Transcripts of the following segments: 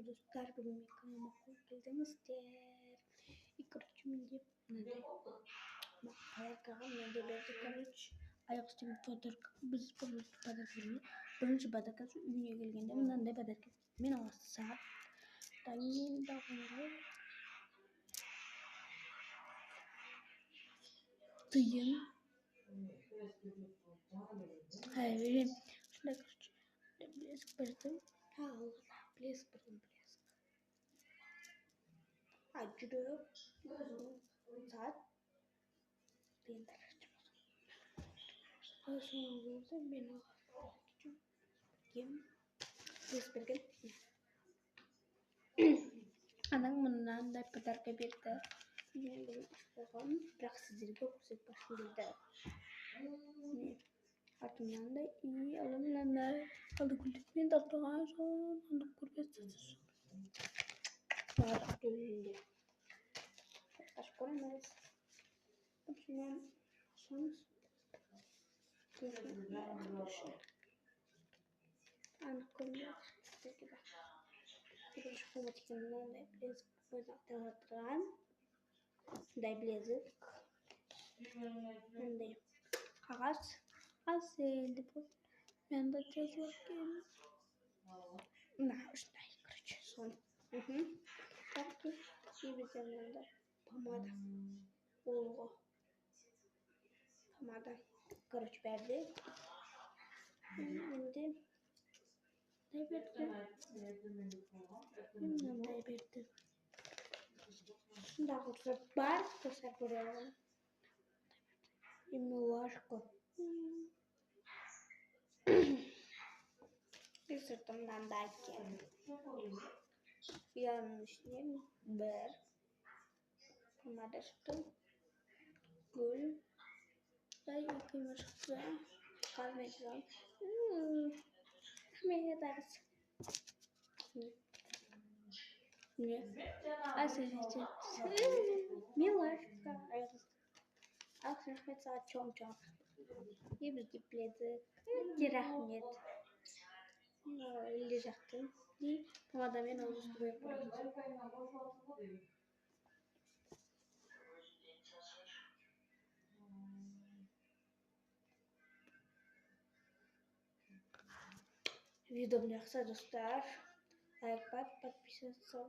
достар, бүгін мен каналыма қош келдіңіздер. И, короче, менде мынандай подаркаға мынандай берді, короче. Аяқ үстінде подарка. Біз бірінші подарка берді. Бірінші подаркасы үйіне келгенде мынандай подарка. Мен алсам, таңмен дағылы тыйым. Берем. Шындай, короче, блеск бердім. Блеск бердім, блеск. Жүрек, saat, тиындар açmaz. Sonra burada ben блеск берген. Анаң мынандай подарка берді. Мен бұл болған, бірақ сіздерге көрсетпешім келді. Аты мынандай, алы мынандай, алы гүлдермен тартылған жон, аны көрсетесіз. Барлық гүлдерінде. Қаш көреміз. Общем, ашамыз. Анық көрмейді. Бірінші қоматеке мынандай білезік ойнақтырған. Мындай білезік. Мындай қағаз. Аз енді бұл. Мен де жазып екен. Осындай, короче, сон. Так, и бізде мынандай помада. Олғы. Помада. Короче, берді. Енді мынандай берді. Шында құрса бар, қоса көреді. И милашка. И сыртым мынандай екен. Яның ішінен бір помада шықты. Гүл. Екі емі шықты. Қалмайдыған. Мен дарыз. Не? Асырete. Милашка. Рахмет саған чоң-чоң. И бізге білезік. Рахмет. Ілде жақтым. И помадамен ол үсті қойып қойып. Видео мне жақса достар. Лайк бат, подписываться.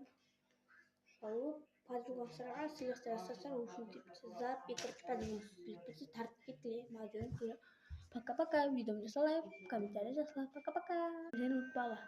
Подругам сыйлық жасасар үшін типті зап. И, короче, подругам тартып кетіле. Мажорын көре. Пока-пока. Видео жасалайық. Комментарий жасалайық. Пока-пока. Және ұмытпала.